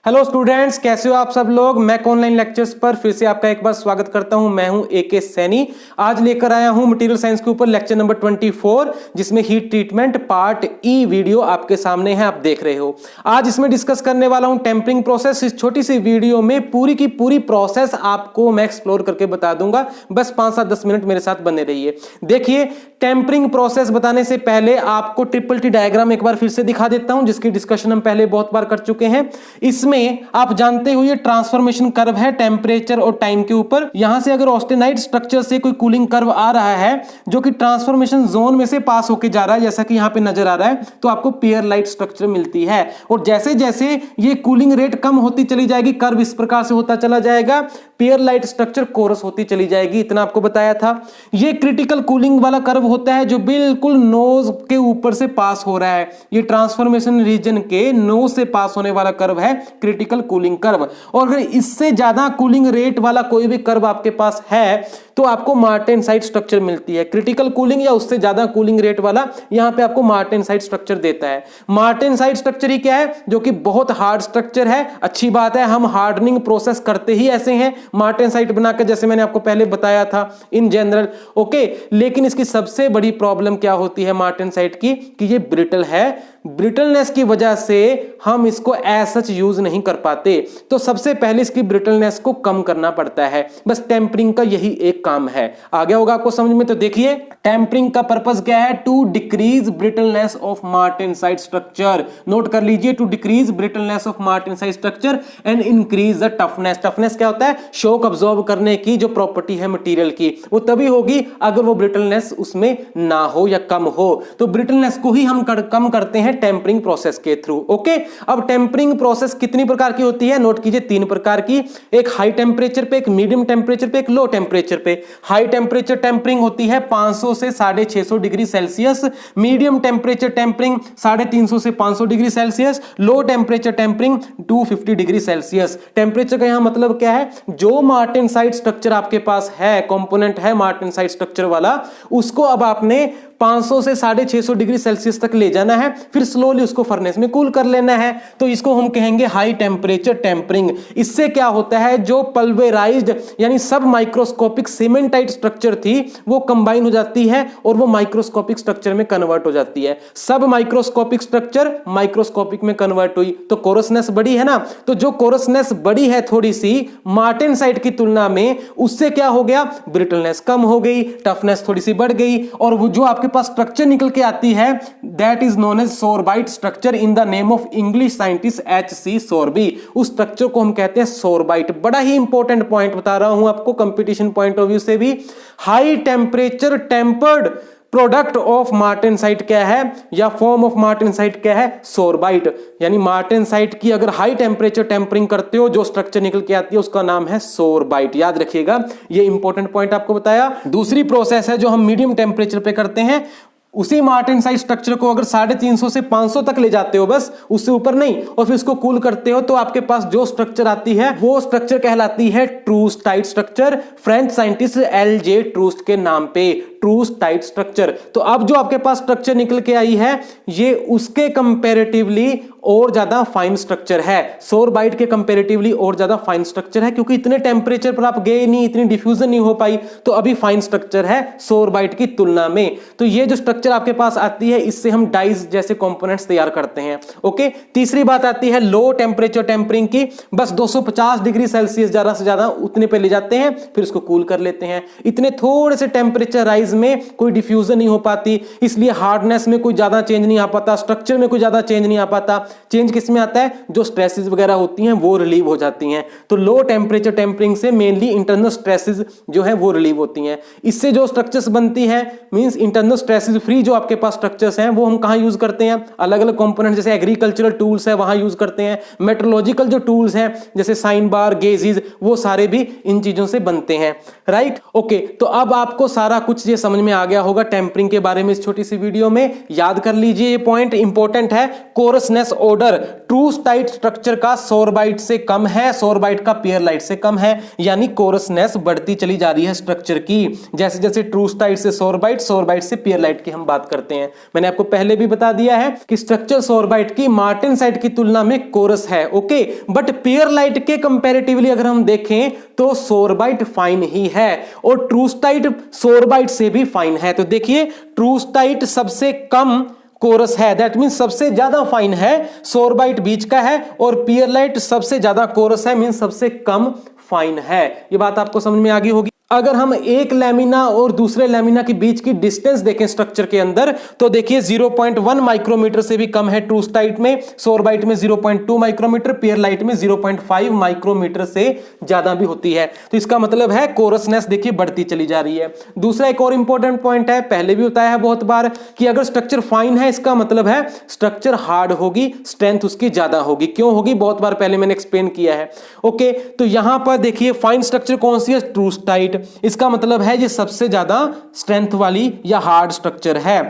Hello students, कैसे हो आप सब लोग। मैक ऑनलाइन लेक्चर्स पर फिर से आपका एक बार स्वागत करता हूं। मैं हूं एके सैनी। आज लेकर आया हूं मटेरियल साइंस के ऊपर लेक्चर नंबर 24, जिसमें हीट ट्रीटमेंट पार्ट ई वीडियो आपके सामने है, आप देख रहे हो। आज इसमें डिस्कस करने वाला हूं टेम्परिंग प्रोसेस। इस छोटी सी वीडियो में पूरी की पूरी प्रोसेस आपको मैं एक्सप्लोर करके बता दूंगा। बस 5-7-10 मिनट मेरे साथ बने रहिए। देखिए, टेम्परिंग प्रोसेस बताने से पहले आपको ट्रिपल टी डायग्राम एक बार फिर से दिखा देता हूं, जिसकी डिस्कशन हम पहले बहुत बार कर चुके हैं। इसमें आप जानते हो ये ट्रांसफॉर्मेशन कर्व है टेम्परेचर और टाइम के ऊपर। यहां से अगर ऑस्टेनाइट स्ट्रक्चर से कोई कूलिंग कर्व आ रहा है जो कि ट्रांसफॉर्मेशन जोन में से पास होके जा रहा है, जैसा कि यहां पे नजर आ रहा है, तो आपको पेयर लाइट स्ट्रक्चर मिलती है। और जैसे जैसे ये कूलिंग रेट कम होती चली जाएगी, कर्व इस प्रकार से होता चला जाएगा, पेयर लाइट स्ट्रक्चर कोरस होती चली जाएगी। इतना आपको बताया था। ये क्रिटिकल कूलिंग वाला कर्व होता है जो बिल्कुल नोज के ऊपर से पास हो रहा है। ये ट्रांसफॉर्मेशन रीजन के नोज से पास होने वाला कर्व है क्रिटिकल कूलिंग कर्व। और अगर इससे ज्यादा कूलिंग रेट वाला कोई भी कर्व आपके पास है तो आपको मार्टेनसाइट स्ट्रक्चर मिलती है। क्रिटिकल कूलिंग या उससे ज्यादा कूलिंग रेट वाला यहां पे आपको मार्टेनसाइट स्ट्रक्चर देता है। मार्टेनसाइट स्ट्रक्चर ही क्या है? जो कि बहुत हार्ड स्ट्रक्चर है। अच्छी बात है, हम हार्डनिंग प्रोसेस करते ही ऐसे हैं मार्टेनसाइट बनाकर, जैसे मैंने आपको पहले बताया था इन जनरल। ओके, लेकिन इसकी सबसे बड़ी प्रॉब्लम क्या होती है मार्टेनसाइट की कि ये ब्रिटल है। ब्रिटलनेस की वजह से हम इसको एज सच यूज नहीं कर पाते। तो सबसे पहले इसकी ब्रिटलनेस को कम करना पड़ता है। बस टेम्परिंग का यही एक काम है। आ गया होगा आपको समझ में। तो देखिए, टेम्परिंग का पर्पस क्या है? To decrease brittleness of martensite structure. Note कर लीजिए, to decrease brittleness of martensite structure and increase the toughness. Toughness क्या होता है? शॉक अब्सॉर्ब करने की जो प्रॉपर्टी है मटेरियल की, वो तभी होगी अगर वो ब्रिटलनेस उसमें ना हो या कम हो। तो ब्रिटलनेस को ही हम कम करते हैं टेम्परिंग प्रोसेस के थ्रू। ओके, अब टेम्परिंग प्रोसेस कितनी प्रकार की होती है? नोट कीजिए, 3 प्रकार की। एक हाई टेम्परेचर पे, एक मीडियम टेम्परेचर पे, एक लो टेम्परेचर पे। हाई टेम्परेचर टेम्परिंग होती है 500 से 650 degree Celsius. Medium temperature tempering 350 से 500 degree Celsius. Low temperature tempering 250 degree Celsius. Temperature का यहां मतलब क्या है? जो मार्टेनसाइट स्ट्रक्चर आपके पास है, कंपोनेंट है मार्टेनसाइट स्ट्रक्चर वाला, उसको अब आपने 500 से 650 डिग्री सेल्सियस तक ले जाना है, फिर स्लोली उसको फर्नेस में कूल कर लेना है। तो इसको हम कहेंगे हाई टेम्परेचर टेम्परिंग। इससे क्या होता है? जो पल्वेराइज्ड यानी सब माइक्रोस्कोपिक सीमेंटाइट स्ट्रक्चर थी वो कंबाइन हो जाती है और वो माइक्रोस्कोपिक स्ट्रक्चर में कन्वर्ट हो जाती है। सब माइक्रोस्कोपिक स्ट्रक्चर माइक्रोस्कोपिक में कन्वर्ट हुई तो कोरसनेस बढ़ी है ना। तो जो कोरसनेस बढ़ी है थोड़ी सी मार्टेनसाइट की तुलना में, उससे क्या हो गया? ब्रिटलनेस कम हो गई, टफनेस थोड़ी सी बढ़ गई। और वो जो आपके पास स्ट्रक्चर निकल के आती है, that is known as sorbite structure in the name of English scientist H.C. Sorby. उस स्ट्रक्चर को हम कहते हैं सोरबाइट। बड़ा ही इंपॉर्टेंट पॉइंट बता रहा हूं आपको कंपटीशन पॉइंट ऑफ व्यू से भी। High temperature tempered product of martensite क्या है, या फॉर्म ऑफ मार्टेनसाइट क्या है? सोरबाइट। यानी मार्टेनसाइट की अगर हाई टेम्परेचर टेम्परिंग करते हो, जो स्ट्रक्चर निकल के आती है उसका नाम है सोरबाइट। याद रखिएगा, ये इंपॉर्टेंट पॉइंट आपको बताया। दूसरी प्रोसेस है जो हम मीडियम टेम्परेचर पे करते हैं। उसी मार्टेनसाइट स्ट्रक्चर को अगर 350 से 500 तक ले जाते हो, बस उससे ऊपर नहीं, और फिर इसको कूल करते हो, तो आपके पास जो स्ट्रक्चर आती है वो स्ट्रक्चर कहलाती है troostite structure, French scientist L.J. Troost के नाम पे। Troostite structure. तो अब जो आपके पास स्ट्रक्चर निकल के आई है, ये उसके कंपैरेटिवली और ज्यादा फाइन स्ट्रक्चर है। सोरबाइट के कंपैरेटिवली और ज्यादा फाइन स्ट्रक्चर है, क्योंकि इतने टेम्परेचर पर आप गए नहीं, इतनी डिफ्यूजन नहीं हो पाई, तो अभी फाइन स्ट्रक्चर है सोरबाइट की तुलना में। तो ये जो स्ट्रक्चर आपके पास आती है, इससे हम डाइज जैसे कंपोनेंट्स तैयार करते हैं। ओके, तीसरी बात आती है लो टेम्परेचर टेम्परिंग की। बस 250 डिग्री सेल्सियस ज्यादा से ज्यादा उतने पे ले जाते हैं, फिर उसको कूल कर लेते हैं। इतने थोड़े से टेम्परेचर राइज में कोई डिफ्यूजन नहीं हो पाती, इसलिए हार्डनेस में कोई ज्यादा चेंज नहीं आ पाता, स्ट्रक्चर में कोई ज्यादा चेंज नहीं आ पाता। चेंज किस में आता है? जो स्ट्रेसेस वगैरह होती हैं वो रिलीव हो जाती हैं। तो लो टेम्परेचर टेम्परिंग से मेनली इंटरनल स्ट्रेसेस जो है वो रिलीव होती हैं। इससे जो स्ट्रक्चर्स बनती है, मींस इंटरनल स्ट्रेसेस फ्री जो आपके पास स्ट्रक्चर्स हैं, वो हम कहां यूज करते हैं? अलग अलग कंपोनेंट, जैसे एग्रीकल्चरल टूल्स है वहां यूज करते हैं। मेट्रोलॉजिकल जो टूल्स हैं जैसे साइन बार, गेजेस, वो सारे भी इन चीजों से बनते हैं। राइट? ओके, तो अब आपको सारा कुछ ये समझ में आ गया होगा टेम्परिंग के बारे में इस छोटी सी वीडियो में। याद कर लीजिए, ये पॉइंट इंपॉर्टेंट है। कोरसनेस ऑर्डर ट्रू टाइट स्ट्रक्चर का सोरबाइट से कम है, सोरबाइट का पियरलाइट से कम है, यानी कोरसनेस बढ़ती चली जा रही है स्ट्रक्चर की। जैसे जैसे ट्रू टाइट से सोरबाइट, सोरबाइट से पियरलाइट की हम बात करते हैं। मैंने आपको पहले भी बता दिया है कि स्ट्रक्चर सोरबाइट की मार्टेनसाइट की तुलना में कोरस है, ओके। बट पियरलाइट के कंपैरेटिवली अगर हम देखें तो सोरबाइट फाइन ही है और ट्रूस्टाइट सोरबाइट से भी फाइन है। तो देखिए, ट्रूस्टाइट सबसे कम कोरस है, दैट मीन सबसे ज्यादा फाइन है, सोरबाइट बीच का है, और पियरलाइट सबसे ज्यादा कोरस है, मीन सबसे कम फाइन है। ये बात आपको समझ में आ गई होगी। अगर हम एक लैमिना और दूसरे लैमिना के बीच की डिस्टेंस देखें स्ट्रक्चर के अंदर, तो देखिए 0.1 माइक्रोमीटर से भी कम है ट्रूस्टाइट में, सोरबाइट में 0.2 माइक्रोमीटर, पियरलाइट में 0.5 माइक्रोमीटर से ज्यादा भी होती है। तो इसका मतलब है कोरसनेस देखिए बढ़ती चली जा रही है। दूसरा एक और इंपॉर्टेंट पॉइंट है, पहले भी बताया है बहुत बार, कि अगर स्ट्रक्चर फाइन है इसका मतलब है स्ट्रक्चर हार्ड होगी, स्ट्रेंथ उसकी ज्यादा होगी। क्यों होगी, बहुत बार पहले मैंने एक्सप्लेन किया है, ओके। तो यहां पर देखिए फाइन स्ट्रक्चर कौन सी है, ट्रूस्टाइट। इसका मतलब है ये सबसे ज्यादा स्ट्रेंथ वाली या हार्ड स्ट्रक्चर है।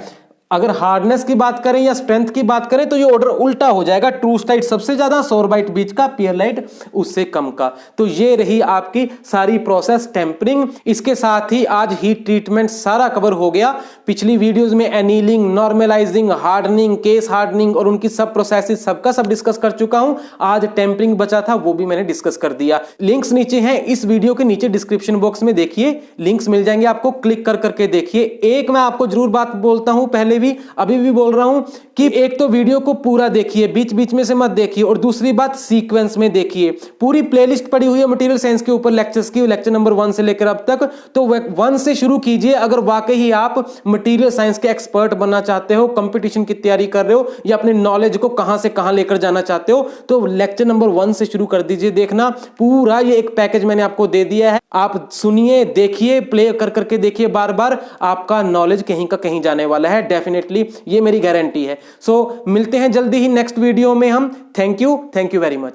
अगर हार्डनेस की बात करें या स्ट्रेंथ की बात करें तो ये ऑर्डर उल्टा हो जाएगा, ट्रूस्टाइट सबसे ज्यादा, सोरबाइट बीच का, पियरलाइट उससे कम का। तो ये रही आपकी सारी प्रोसेस टेम्परिंग। इसके साथ ही आज हीट ट्रीटमेंट सारा कवर हो गया। पिछली वीडियोस में annealing, normalising, hardening, case hardening और उनकी सब प्रोसेसेस सबका सब डिस्कस कर चुका हूं। आज टेम्परिंग बचा था, वो भी मैंने डिस्कस कर दिया। लिंक्स नीचे हैं, इस वीडियो के नीचे डिस्क्रिप्शन बॉक्स में देखिए, लिंक्स मिल जाएंगे आपको, क्लिक कर करके देखिए। एक मैं आपको जरूर बात बोलता हूं, पहले भी अभी भी बोल रहा हूं कि एक तो वीडियो को पूरा देखिए, बीच बीच में से मत देखिए, और दूसरी बात सीक्वेंस में देखिए। पूरी प्लेलिस्ट पड़ी हुई है मटेरियल साइंस के ऊपर लेक्चर्स की, लेक्चर नंबर 1 से लेकर अब तक, तो 1 से शुरू कीजिए। अगर वाकई ही आप मटेरियल साइंस के एक्सपर्ट बनना चाहते हो, कंपटीशन की तैयारी कर रहे हो, या अपने नॉलेज को कहां से कहां लेकर जाना चाहते हो, तो लेक्चर नंबर 1 से शुरू कर दीजिए देखना। पूरा ये एक पैकेज मैंने आपको दे दिया है, आप सुनिए, देखिए, प्ले कर करके देखिए बार बार, आपका नॉलेज कहीं का कहीं जाने वाला है डेफिनेटली, ये मेरी गारंटी है। सो मिलते हैं जल्दी ही नेक्स्ट वीडियो में हम। Thank you very much.